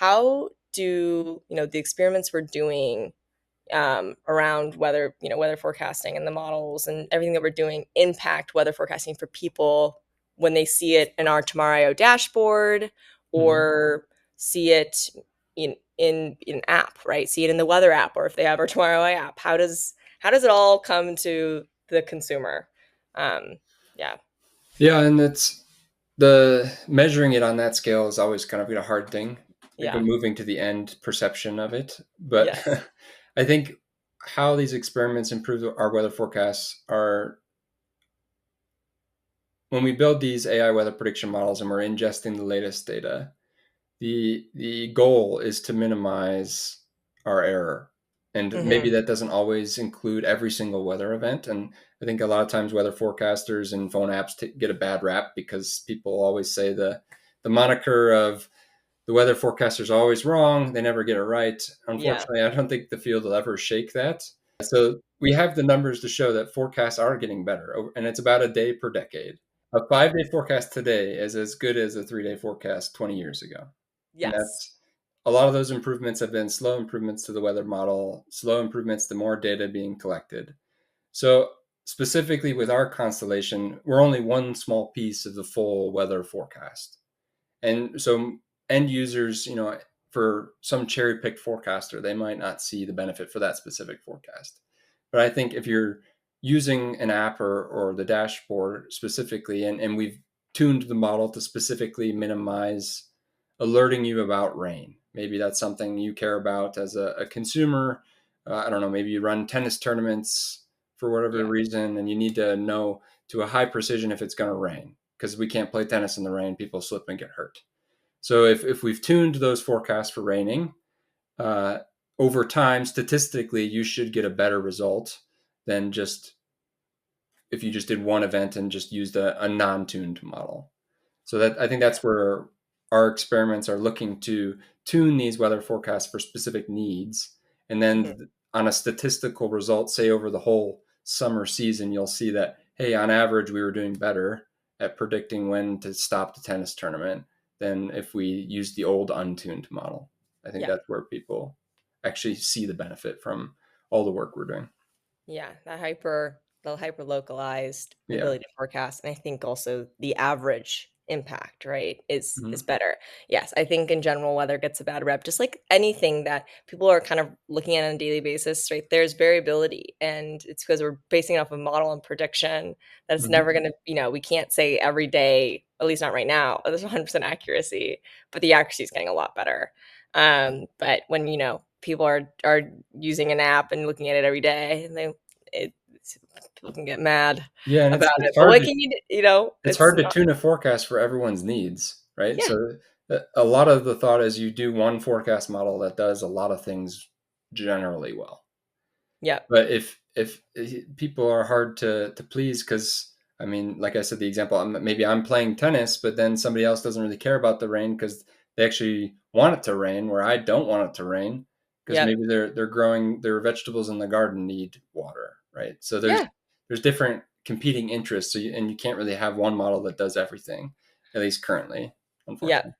how do, the experiments we're doing around weather forecasting and the models and everything that we're doing impact weather forecasting for people when they see it in our Tomorrow dashboard Mhm. or see it in an app, right? See it in the weather app, or if they have our Tomorrow app. How does it all come to the consumer? Um, yeah, Yeah, and it's the measuring it on that scale is always kind of a hard thing, like yeah, moving to the end perception of it. But yes, I think how these experiments improve our weather forecasts are when we build these AI weather prediction models and we're ingesting the latest data, the goal is to minimize our error. And maybe hmm that doesn't always include every single weather event. And I think a lot of times weather forecasters and phone apps get a bad rap because people always say the moniker of the weather forecaster's always wrong. They never get it right. yeah, Unfortunately, I don't think the field will ever shake that. So we have the numbers to show that forecasts are getting better, and it's about a day per decade. A 5-day forecast today is as good as a 3-day forecast 20 years ago. And yes, that's a lot of those improvements have been slow improvements to the weather model, slow improvements to more data being collected. So, specifically with our constellation, we're only one small piece of the full weather forecast. And so, end users, for some cherry picked forecaster, they might not see the benefit for that specific forecast. But I think if you're using an app or the dashboard specifically, and we've tuned the model to specifically minimize alerting you about rain. Maybe that's something you care about as a consumer. I don't know, maybe you run tennis tournaments for whatever yeah, reason, and you need to know to a high precision if it's going to rain because we can't play tennis in the rain. People slip and get hurt. So if we've tuned those forecasts for raining, uh, over time, statistically, you should get a better result than just if you just did one event and just used a non-tuned model. So that I think yeah, that's where our experiments are looking to tune these weather forecasts for specific needs. And hmm then on a statistical result, say over the whole summer season, you'll see that, hey, on average, we were doing better at predicting when to stop the tennis tournament than if we used the old untuned model. I think yeah. that's where people actually see the benefit from all the work we're doing. Yeah, the hyper localized Yeah. ability to forecast, and I think also the average impact, right, is Mhm. better. Yes, I think in general weather gets a bad rep, just like anything that people are kind of looking at on a daily basis, right? There's variability, and it's because we're basing it off of model and prediction that it's Mhm. never gonna, we can't say every day, at least not right now, there's 100% accuracy, but the accuracy is getting a lot better. But when, people are using an app and looking at it every day, and it people can get mad Yeah, and about it's it. But hard what to can you do? it's It's hard to not. tune a forecast for everyone's needs, right? Yeah. So a lot of the thought is you do one forecast model that does a lot of things generally well. Yeah. But if people are hard to please because I mean, like I said, the example, maybe I'm playing tennis, but then somebody else doesn't really care about the rain because they actually want it to rain, where I don't want it to rain because Yeah. maybe they're growing their vegetables in the garden need water, right? So Yeah. there's different competing interests, and you can't really have one model that does everything, at least currently, Yeah. unfortunately.